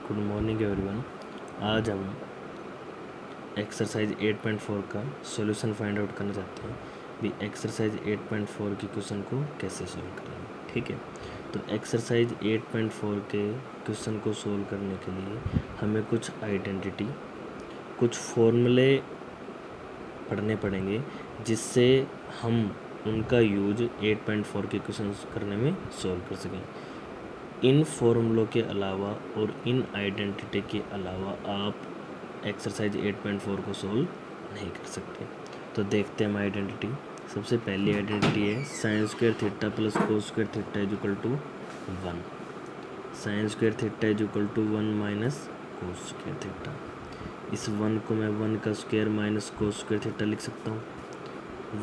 Good morning everyone. आज हम exercise 8.4 का सॉल्यूशन फाइंड आउट करना चाहते हैं भी एक्सरसाइज 8.4 की क्वेश्चन को कैसे सॉल्व करेंगे। ठीक है, तो एक्सरसाइज 8.4 के क्वेश्चन को सॉल्व करने के लिए हमें कुछ आइडेंटिटी, कुछ फॉर्मूले पढ़ने पड़ेंगे जिससे हम उनका यूज 8.4 के क्वेश्चन करने में सॉल्व कर सकें। इन फॉर्मूलों के अलावा और इन आइडेंटिटी के अलावा आप एक्सरसाइज 8.4 को सोल्व नहीं कर सकते। तो देखते हैं हम आइडेंटिटी। सबसे पहली आइडेंटिटी है sine square theta plus cos square theta is equal to 1। Sine square theta is equal to 1 minus cos square theta. इस 1 को मैं 1 का square minus cos square theta लिख सकता हूँ।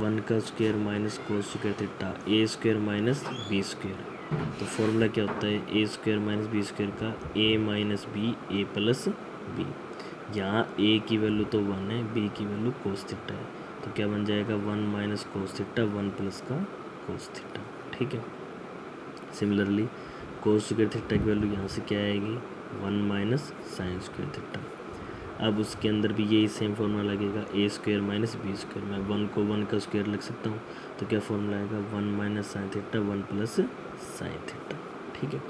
1 का square minus cos square theta A square minus B square. तो formula क्या होता है A square minus B square का A minus B A plus B. यहाँ ए की वैल्यू तो 1 है, बी की वैल्यू कोस थीटा है, तो क्या बन जाएगा 1 माइनस कोस थीटा 1 प्लस का कोस थीटा। ठीक है, सिमिलरली कोस स्क्वायर थीटा की वैल्यू यहाँ से क्या आएगी 1 माइनस साइन स्क्वायर थीटा। अब उसके अंदर भी यही सेम फॉर्मूला लगेगा A square minus B square. मैं 1 को 1 का स्क्वायर लिख सकता हूँ, तो क्या फॉर्मूला आएगा 1 minus sine theta 1 plus sine theta. ठीक है,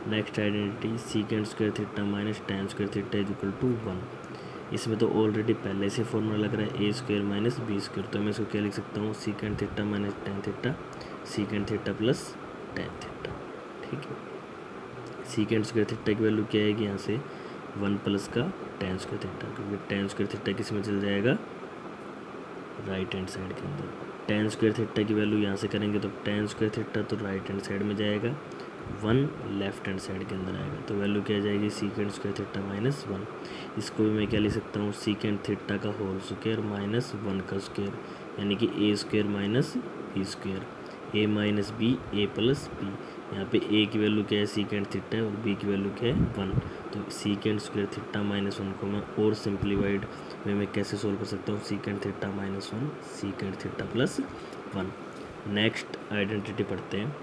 next identity secant square theta minus tan square theta is equal to 1। इसमें तो ऑलरेडी पहले से फॉर्मूला लग रहा है A square minus B square, तो मैं इसको क्या लिख सकता हूँ secant theta minus tan theta सीकेंड theta plus tan theta. ठीक है, सीकेंड स्क्वायर थीटा की वैल्यू क्या आएगी यहाँ से 1 प्लस का टेन स्क्वायर थीटा, क्योंकि टेन स्क्वायर थीटा किस में चल जाएगा राइट हैंड साइड के अंदर। टेन स्क्वायर थीटा की वैल्यू यहाँ से करेंगे तो टेन स्क्वायर थीटा तो राइट हैंड साइड में जाएगा, 1 लेफ्ट हैंड साइड के अंदर आएगा, तो वैल्यू क्या जाएगी सीकेंड स्क्वायर थीटा माइनस 1। इसको भी मैं क्या लिख सकता हूँ सीकेंड थीटा का होल स्क्वायर माइनस 1 का स्क्वायर, यानी कि ए square minus B square, A minus B A plus B. यहाँ पे ए की वैल्यू क्या है सीकेंड थीटा है और बी की वैल्यू क्या है 1, तो सीकेंड स्क्वायर थीटा माइनस 1 को मैं और सिंप्लीफाइड में मैं कैसे सोल्व कर सकता हूँ secant theta minus 1 secant theta plus 1। Next identity पढ़ते हैं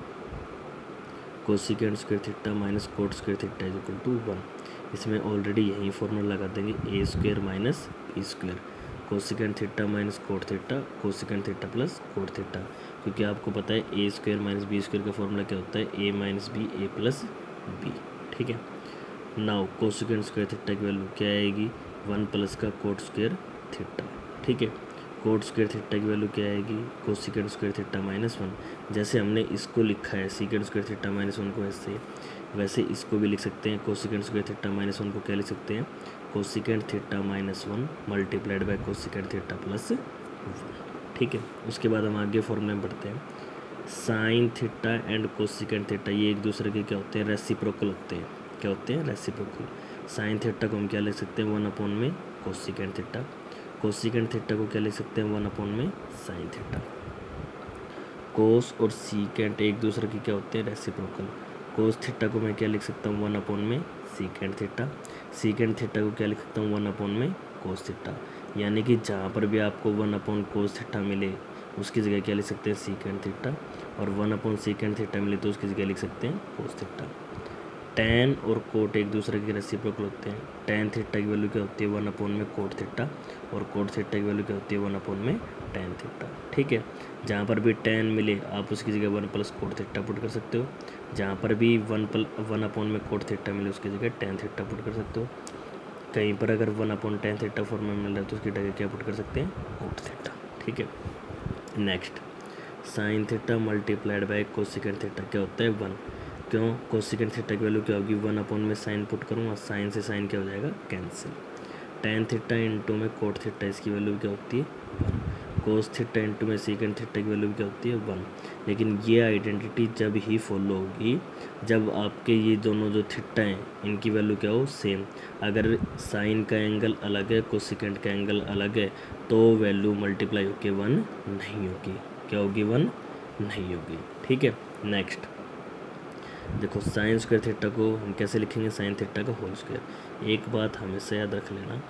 cosecant square theta minus cot square theta is equal to 1। इसमें ऑलरेडी यही फॉर्मूला लगा देंगे A square minus B square, cosecant theta minus cot theta cosecant theta plus cot theta, क्योंकि आपको पता है A square minus B square का formula क्या होता है A minus B A plus B. ठीक है, नाउ कोसिकेंड स्क्वायर थीटा की वैल्यू क्या आएगी 1 प्लस का कोट स्क्वायर थीटा। ठीक है, कोट स्क्वायर थीटा की वैल्यू क्या आएगी कोसिकेंड स्क्वायर थीटा माइनस 1। जैसे हमने इसको लिखा है सीकेंड स्क्वायर थीटा माइनस 1 को वैसे इसको भी लिख सकते हैं। कोसिकेंड स्क्वायर थीटा माइनस 1 को क्या लिख सकते हैं cosecant theta minus 1 multiplied by cosecant theta plus 1। ठीक है, उसके बाद हम आगे फॉर्मूले में पढ़ते हैं sine theta and cosecant theta, ये एक दूसरे के क्या होते हैं रेसिप्रोकल होते हैं। क्या होते हैं रेसिप्रोकल। साइन थीटा को हम क्या लिख सकते हैं 1 अपॉन में कोसिकेंड थीटा, कोसिकेंड थीटा को क्या लिख सकते हैं 1 अपॉन में साइन थीटा। कोस और सीकेंड एक दूसरे के क्या होते हैं रेसिप्रोकल। कोस थीटा को मैं क्या लिख सकता हूँ 1 अपॉन में सीकेंड थीटा, सीकेंड थीटा को क्या लिख सकता हूँ 1 अपॉन में कोस थीटा। यानी कि जहाँ पर भी आपको 1 अपॉन कोस थीटा मिले उसकी जगह क्या लिख सकते हैं सीकेंड थीटा, और 1 अपॉन सीकेंड थीटा मिले तो उसकी जगह लिख सकते हैं कोस थीटा। टैन और कोट एक दूसरे के रेसिप्रोकल होते हैं। टैन थीटा की वैल्यू क्या होती है 1 अपॉन में कोट थीटा, और कोट थीटा की वैल्यू क्या होती है 1 अपॉन में टैन थीटा। ठीक है, जहाँ पर भी टैन मिले आप उसकी जगह 1 प्लस कोट थीटा पुट कर सकते हो, जहाँ पर भी 1 अपॉन में कोट थीटा मिले उसकी जगह टैन थीटा पुट कर सकते हो। कहीं पर अगर 1 अपॉन टैन थीटा फॉर्म में मिल रहा है तो उसकी जगह क्या पुट कर सकते हैं कोट थीटा। ठीक है, next sine theta multiplied by cosecant theta क्या होता है 1। क्यों कोसिकेंड थीटा की वैल्यू क्या होगी 1 अपॉन में साइन पुट करूँगा, साइन से साइन क्या हो जाएगा कैंसिल। टैन थीटा इंटू में कोट थीटा इसकी वैल्यू क्या होती है 1। कोस थीटा इंटू में सीकेंड थीटा की वैल्यू क्या होती है 1। लेकिन ये आइडेंटिटी जब ही फॉलो होगी जब आपके ये दोनों जो थीटा हैं इनकी वैल्यू क्या हो सेम। अगर साइन का एंगल अलग है कोसिकेंड का एंगल अलग है तो वैल्यू मल्टीप्लाई होकर 1 नहीं होगी। क्या होगी 1 नहीं होगी। ठीक है, नेक्स्ट देखो साइन स्क्वायर थीटा को हम कैसे लिखेंगे साइन थीटा का होल स्क्वायर। एक बात हमेशा याद रख लेना,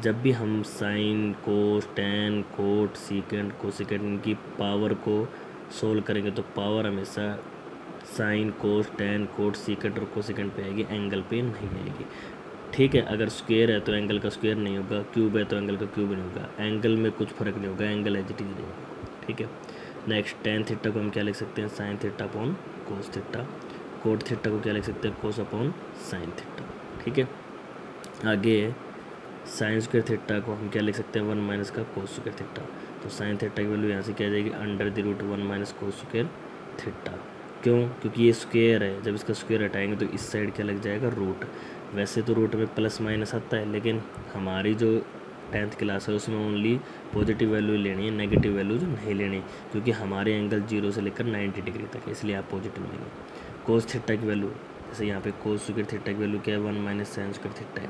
जब भी हम sine cos tan cot secant cosecant इनकी पावर को सोल्व करेंगे तो पावर हमेशा sine, cos, tan, cot, secant और कोसेकेंट पे आएगी, एंगल पे नहीं आएगी। ठीक है, अगर स्क्वायर है तो एंगल का स्क्वायर नहीं होगा, क्यूब है तो एंगल का क्यूब नहीं होगा, एंगल में कुछ फर्क नहीं होगा, एंगल एज इट इज रहेगा। ठीक है, नेक्स्ट टेन थीटा को हम क्या लिख सकते हैं, sign theta upon cos theta. Cot theta को क्या लिख सकते हैं, कोस अपॉन साइन थीटा। ठीक है, आगे साइन स्क्वायर थीटा को हम क्या लिख सकते हैं, 1 माइनस का कोस स्क्वायर थीटा। तो साइन थीटा की वैल्यू यहाँ से क्या आ जाएगी, under the root 1 minus cos square theta. क्यों, क्योंकि ये स्क्वायर है, जब इसका स्क्वायर हटाएंगे तो इस साइड क्या लग जाएगा, रूट। वैसे तो रूट में प्लस माइनस आता है, लेकिन हमारी जो 10th क्लास है उसमें ओनली पॉजिटिव वैल्यू लेनी है, नेगेटिव वैल्यू जो नहीं लेनी, क्योंकि हमारे एंगल 0 से लेकर 90 डिग्री तक है, इसलिए आप पॉजिटिव लेंगे। कोस थीटा की वैल्यू, जैसे यहाँ पे कोस स्क्वायर थीटा की वैल्यू क्या है, 1 माइनस साइन स्क्वायर थीटा है,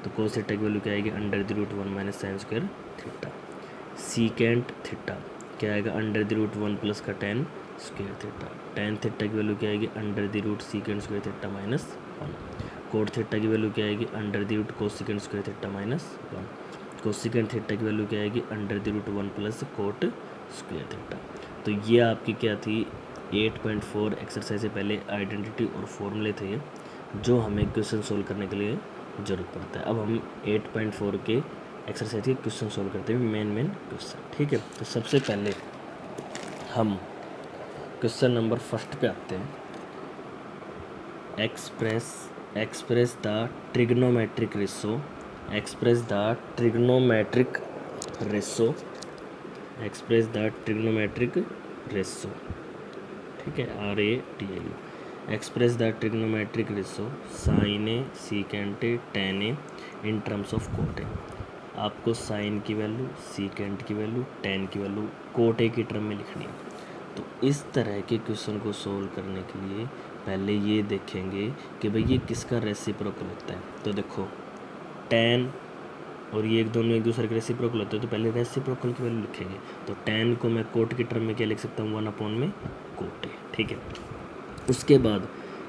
तो कोस थीटा की वैल्यू क्या आएगी, under the root 1 minus sine square theta. Secant theta क्या आएगा, अंडर द रूट 1 प्लस का tan square theta. Tan theta की वैल्यू क्या आएगी, under the root secant square theta minus 1। Cot theta की वैल्यू क्या आएगी, under the root cosecant square theta minus 1। Cosecant theta की वैल्यू क्या आएगी, under the root 1 plus cot square theta. तो ये आपकी क्या थी, 8.4 एक्सरसाइज से पहले आइडेंटिटी और फॉर्मूले थे जो हमें क्वेश्चन सोल्व करने के लिए ज़रूरत पड़ता है। अब हम 8.4 के एक्सरसाइज के क्वेश्चन सोल्व करते हैं, मेन क्वेश्चन। ठीक है, तो सबसे पहले हम क्वेश्चन नंबर फर्स्ट पे आते हैं। Express the trigonometric ratio, express the trigonometric ratio, express the trigonometric ratio. ठीक है, RATL। Express the trigonometric ratio sine A, secant A, tan A in terms of cot A. आपको sine की value, secant की value, tan की value cot A की term में लिखनी है। तो इस तरह के क्वेश्चन को सोल्व करने के लिए पहले ये देखेंगे कि भाई ये किसका रेसिप्रोकल होता है। तो देखो टेन और ये दोनों एक दूसरे के रेसिप्रोकल होते हैं, तो पहले रेसिप्रोकल की वैल्यू लिखेंगे। तो टेन को मैं कोट की टर्म में क्या लिख सकता हूँ, 1 अपॉन में कोट ए। ठीक है, उसके बाद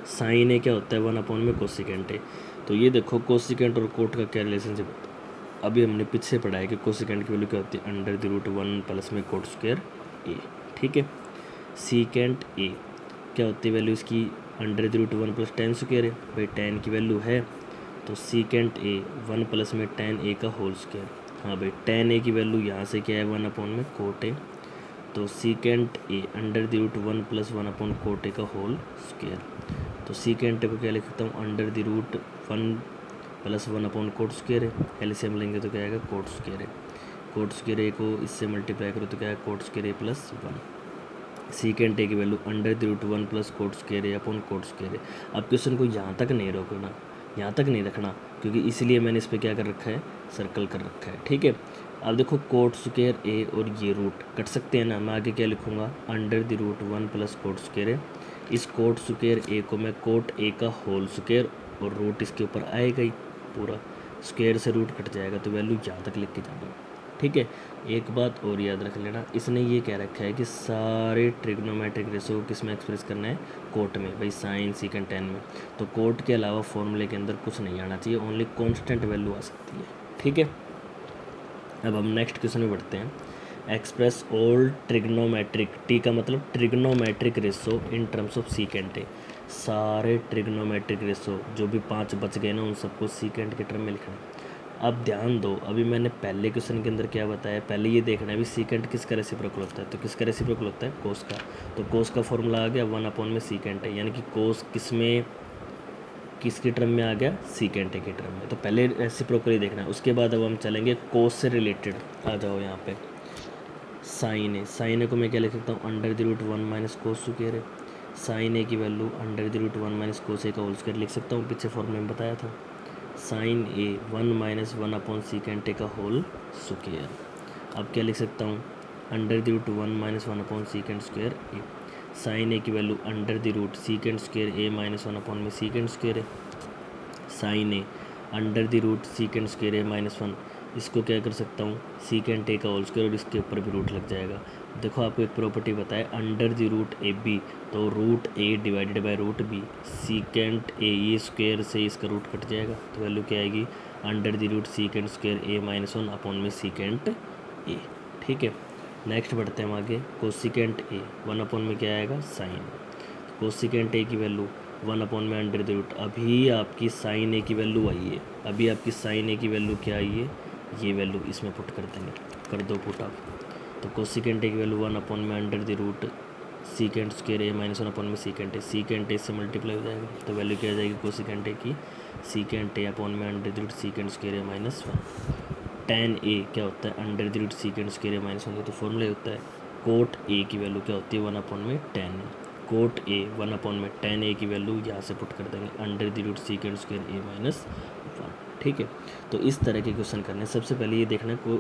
साइन ए क्या होता है, 1 अपॉन में कोसिकेंट ए। तो ये देखो कोसिकेंट और कोट का क्या रिलेशनशिप होता है, अभी हमने पीछे पढ़ा है कि कोसिकेंट की वैल्यू क्या होती है, अंडर द रूट 1 प्लस में कोट स्क्वायर ए। ठीक है, सीकेंट ए क्या होती है वैल्यू इसकी, under the root 1 plus tan square है। भाई टेन की वैल्यू है तो सीकेंट ए 1 प्लस में टेन ए का होल स्क्वायर। हाँ भाई टेन ए की वैल्यू यहाँ से क्या है, 1 अपॉन में कोट ए। तो secant A under the root 1 plus 1 upon cot A का होल स्क्वायर। तो सीकेंट ए को क्या लिख सकता हूँ, under the root 1 plus 1 upon cot square है। एलसीएम लेंगे तो क्या आएगा, कोट स्क्वायर है। कोट स्क्वायर ए को इससे मल्टीप्लाई करो तो क्या है, cot square A plus 1। Secant A की value under the root 1 plus cot square A upon cot square है। अब क्वेश्चन को यहाँ तक नहीं रोकना, यहाँ तक नहीं रखना, क्योंकि इसलिए मैंने इस पर क्या कर रखा है, सर्कल कर रखा है। ठीक है, अब देखो कोट स्क्वायर ए और ये रूट कट सकते हैं ना, मैं आगे क्या लिखूँगा, under the root 1 plus cot square है। इस कोट स्क्वायर ए को मैं कोट ए का होल स्क्वायर और रूट इसके ऊपर आएगा ही, पूरा स्क्वायर से रूट कट जाएगा, तो वैल्यू यहाँ तक लिख के जाना। ठीक है, एक बात और याद रख लेना, इसने ये कह रखा है कि सारे ट्रिग्नोमेट्रिक रेशो किस में एक्सप्रेस करना है, कोट में। भाई साइन सीकेंट टेन में, तो कोट के अलावा फॉर्मूले के अंदर कुछ नहीं आना चाहिए, ओनली कांस्टेंट वैल्यू आ सकती है। ठीक है, अब हम नेक्स्ट क्वेश्चन में बढ़ते हैं। एक्सप्रेस ऑल ट्रिग्नोमेट्रिक, टी का मतलब trigonometric ratio in terms of secant ए। सारे ट्रिग्नोमेट्रिक रेशो जो भी 5 बच गए ना, उन सबको सीकेंट के टर्म में लिखना है। अब ध्यान दो, अभी मैंने पहले क्वेश्चन के अंदर क्या बताया, पहले ये देखना है भी सीकेंट किसका रेसिप्रोकल होता है। तो किसका रेसिप्रोकल होता है, कोस का। तो कोस का फॉर्मूला आ गया 1 अपॉन में सीकेंट है, यानी कि कोस किसमें, किसकी टर्म में आ गया, सीकेंट ए की टर्म में। तो पहले रेसिप्रोकल ही देखना है, उसके बाद अब हम चलेंगे कोस से रिलेटेड। आ जाओ यहाँ पे, साइन ए, साइन ए को मैं क्या लिख सकता हूँ, under the root 1 minus cos square है। साइन ए की value under the root 1 minus cos A का होल स्क्वायर लिख सकता हूँ, पीछे फॉर्मूले में बताया था। Sine A 1 minus 1 upon secant A का होल स्क्वायर। अब क्या लिख सकता हूँ, under the root 1 minus 1 upon secant square A. Sine A की value under the root secant square A minus 1 upon में सीकेंट स्क्वायर है। Sine A under the root secant square A minus 1, इसको क्या कर सकता हूँ, सीकेंट ए का whole square, और इसके ऊपर भी रूट लग जाएगा। देखो आपको एक प्रॉपर्टी बताए, under the root A B, तो root A divided by root B, secant A ये स्क्वायर से इसका रूट कट जाएगा, तो वैल्यू क्या आएगी, under the root secant square A minus 1 upon में सीकेंट ए। ठीक है, नेक्स्ट बढ़ते हैं हम आगे। कोसिकेंट ए 1 अपॉन में क्या आएगा, साइन। कोसिकेंट ए की वैल्यू 1/√, अभी आपकी साइन ए की वैल्यू आई है, अभी आपकी साइन ए की वैल्यू क्या आई है, ये वैल्यू इसमें पुट कर देंगे, कर दो पुट आप। तो कोसिकेंट ए की value 1/√, secant square A minus 1 secant A, secant ए से मल्टीप्लाई हो जाएगा, तो वैल्यू क्या आ जाएगी कोसिकेंट ए की, secant A /√, secant square A minus 1। tan ए क्या होता है, √, सीकेंट स्क्वायर ए माइनस 1, तो फॉर्मूला होता है कोट ए की वैल्यू क्या होती है 1/tan A, cot A 1/tan ए की वैल्यू यहाँ से पुट कर देंगे, √, सीकेंट स्क्वायर ए माइनस 1। ठीक है, तो इस तरह के क्वेश्चन करने सबसे पहले ये देखना को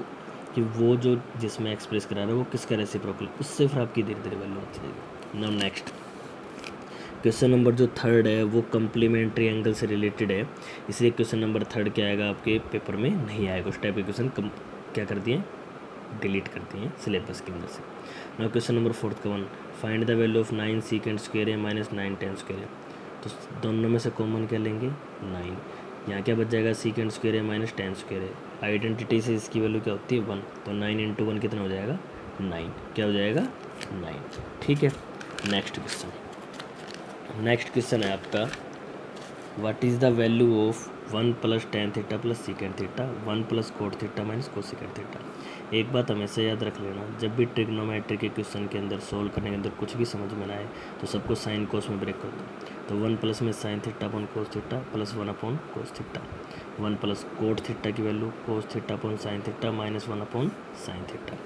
कि वो जो जिसमें एक्सप्रेस करा रहा है वो किसका रेसिप्रोकल, उससे फिर आपकी धीरे धीरे वैल्यू आती जाएगी। नाउ नेक्स्ट क्वेश्चन नंबर जो थर्ड है वो कम्प्लीमेंट्री एंगल से रिलेटेड है, इसलिए क्वेश्चन नंबर थर्ड क्या आएगा आपके पेपर में नहीं आएगा, उस टाइप के क्वेश्चन क्या कर दिए, डिलीट कर दिए सिलेबस के अंदर से। नाउ क्वेश्चन नंबर फोर्थ का 1, find the value of 9 secant square A minus 9 tan square A. तो दोनों में से कॉमन क्या लेंगे 9, यहाँ क्या बच जाएगा secant square A minus tan square A, identity से इसकी वैल्यू क्या होती है 1, तो 9 × 1 कितना हो जाएगा 9, क्या हो जाएगा 9। ठीक है, नेक्स्ट क्वेश्चन है आपका, what is the value of 1 + tan theta + secant theta 1 + cot theta minus cosecant theta. एक बात हमेशा याद रख लेना, जब भी ट्रिग्नोमेट्री के क्वेश्चन के अंदर सोल्व करने के अंदर कुछ भी समझ में ना आए तो सबको साइन कोस में ब्रेक कर दो। तो 1+ में sine theta upon cos theta plus 1 upon cos theta, 1 + cot theta की वैल्यू cos theta upon sine theta minus 1 upon sine theta.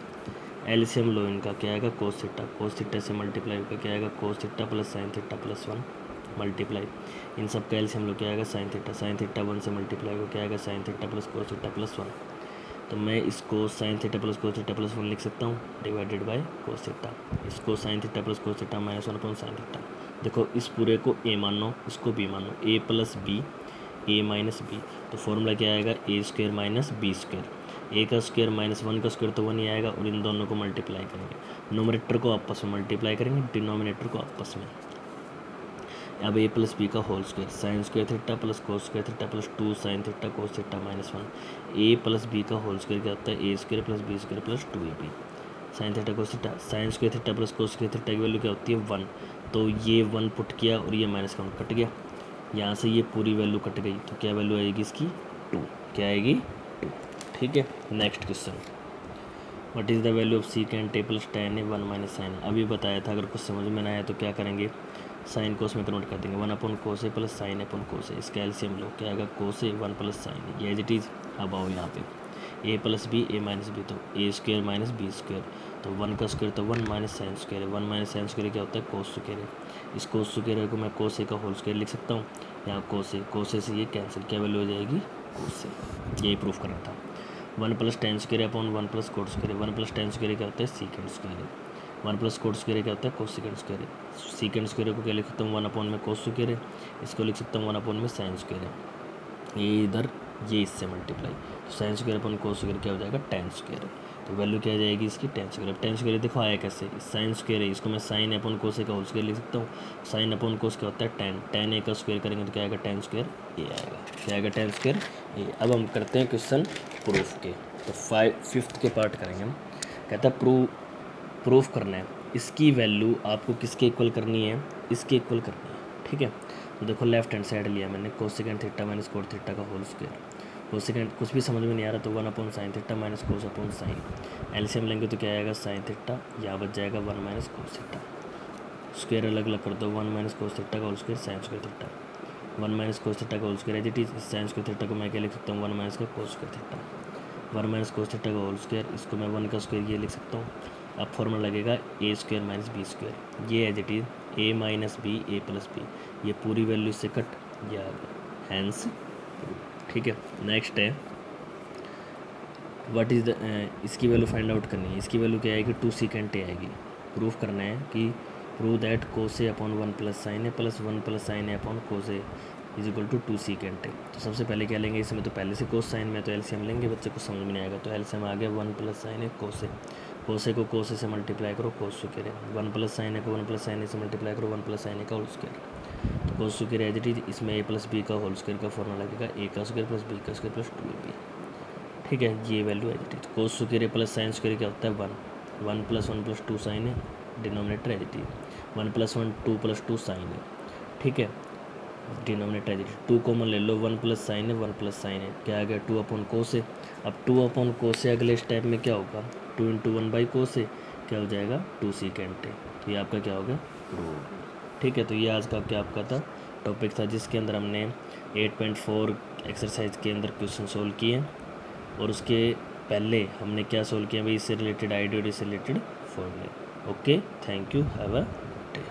LCM लो इनका क्या आएगा कोस थीटा से मल्टीप्लाई होकर क्या आएगा cos theta plus sine theta plus 1 multiply, इन सब का एलसीएम लो क्या आएगा साइन थीटा 1 से मल्टीप्लाई होकर क्या आएगा साइन थीटा प्लस कोस थीटा प्लस 1। तो मैं इसको साइन थीटा प्लस कोस थीटा प्लस 1 लिख सकता हूँ डिवाइडेड बाय कोस थीटा, इसको साइन थीटा प्लस कोस theta minus 1 upon sine theta. देखो इस पूरे को ए मानो, इसको बी मानो, ए प्लस बी ए माइनस बी, तो फॉर्मूला क्या आएगा ए स्क्वायर माइनस बी स्क्वायर, ए का स्क्वायर माइनस 1 का स्क्वायर तो 1 ही आएगा, और इन दोनों को मल्टीप्लाई करेंगे, नोमिनेटर को आपस में मल्टीप्लाई करेंगे, डिनोमिनेटर को आपस में। अब ए प्लस बी का whole square sine square theta plus cos square theta plus 2 sine theta cos theta minus 1, A plus B का होल स्क्वायर क्या होता है A square plus B square plus 2ab sine theta cos theta, sine square theta plus cos square theta की value क्या होती है 1, तो ये 1 पुट किया और ये माइनस का कट गया, यहाँ से ये पूरी वैल्यू कट गई, तो क्या वैल्यू आएगी इसकी 2, क्या आएगी 2। ठीक है, next question, what is the value of secant A plus tan A 1 minus sine. अभी बताया था अगर कुछ समझ में ना आया तो क्या करेंगे साइन कोस में कन्वर्ट कर देंगे, 1 upon cos A plus sign A upon cos ए, इसका एलसीएम लो क्या आएगा कोस ए 1 + साइन ए, ये एज इट इज़। अब आओ यहाँ पे ए प्लस बी ए माइनस बी, तो ए स्क्वायर माइनस बी स्क्वायर, तो 1 का स्क्वायर तो 1 माइनस साइन स्क्वायर है, 1 माइनस साइन स्क्वायर क्या होता है कोस स्क्वायर है, इस कोस स्क्वायर को मैं कोस ए का होल स्क्वायर लिख सकता हूँ, यहाँ कोस ए से ये कैंसिल, क्या वैल्यू हो जाएगी कोस ए, यही प्रूफ करना था। 1 + tan square upon 1 + coat square, 1 + tan square क्या होता है सीकेंट स्क्वायर, 1 + कोट स्क्वायर क्या होता है कोसिकेंट स्क्वायर, सीकेंट स्क्वायर को क्या लिख सकता हूँ 1 अपॉन में कोस स्क्वायर है, इसको लिख सकता हूँ 1 अपॉन में साइन स्क्वायर है, ये इधर ये इससे मल्टीप्लाई, तो sine square upon cos square क्या हो जाएगा tan स्क्वायर, तो वैल्यू क्या आ जाएगी इसकी tan स्क्वायर। tan स्क्वायर देखो आया कैसे, साइन स्क्वायर है, इसको मैं साइन अपॉन कोस ए का होल स्क्वायर लिख सकता हूँ, साइन अपॉन कोस क्या होता है tan ए का स्क्वायर करेंगे तो क्या आएगा tan स्क्वायर ए आएगा, क्या आएगा tan स्क्वायर ए। अब हम करते हैं क्वेश्चन प्रूफ के, तो 5th के पार्ट करेंगे हम। कहता है प्रूफ करना है, इसकी वैल्यू आपको किसके इक्वल करनी है, इसके इक्वल करनी है। ठीक है, तो देखो लेफ्ट हैंड साइड लिया मैंने cosecant theta minus cot theta का होल स्क्वायर, कोसिकेंट कुछ भी समझ में नहीं आ रहा तो 1 upon sine theta minus cos upon sine, LCM लेंगे तो क्या आएगा साइन थीटा, यहाँ बच जाएगा 1 माइनस कोस थीटा, स्क्वायर अलग अलग कर दो, 1 माइनस कोस थीटा का whole square sine square theta, 1 minus cos theta का whole square as it is, sine square theta को मैं क्या लिख सकता हूँ 1 माइनस का cos square theta, 1 minus cos theta का होल स्क्वायर, इसको मैं 1 का स्क्वायर ये लिख सकता हूँ। अब फॉर्मूला लगेगा A square minus B square, ये as it is A minus B A plus B, ये पूरी वैल्यू इससे कट या हैंस। ठीक है, नेक्स्ट है व्हाट इज़ द, इसकी वैल्यू फाइंड आउट करनी है, इसकी वैल्यू क्या आएगी 2 सीकेंट ए आएगी। प्रूफ करना है कि prove that cos A upon 1 + sine A plus 1 + sine A upon cos A is equal to 2 secant A. तो सबसे पहले क्या लेंगे, इसमें तो पहले से कोस साइन में तो एलसीएम लेंगे, बच्चे को समझ में नहीं आएगा, तो एलसीएम आ गया 1 + साइन ए कोस ए, कोस ए को कोस ए से मल्टीप्लाई करो कोस स्क्वायर है, 1 + साइन ए को 1 + साइन ए से मल्टीप्लाई करो 1 + साइन ए का होल स्क्वायर, तो cos square as it is, इसमें ए प्लस बी का होल स्क्वायर का फॉर्मूला लगेगा ए का स्क्वायर प्लस बी का स्क्वायर प्लस 2ab। ठीक है, ये value as it is, cos square plus sine square क्या होता है 1 + 1 + 2 sine A, denominator as it is, 1+1 2+2 sine है, ठीक है। डिनोमिनेटर 2 कॉमन ले लो, 1 प्लस साइन है 1 प्लस साइन है, क्या आ गया 2/cos है। अब 2/cos है अगले स्टेप में क्या होगा 2 × 1/cos है, क्या हो जाएगा 2 सेकेंड है। तो ये आपका क्या हो गया प्रूव हो गया, ठीक है। तो ये आज का क्या आपका था टॉपिक था, जिसके अंदर हमने 8.4 एक्सरसाइज के अंदर क्वेश्चन सोल्व किए, और उसके पहले हमने क्या सोल्व किया भाई, इससे रिलेटेड आइडिया और इससे रिलेटेड फॉर्मूले। Okay, thank you, have a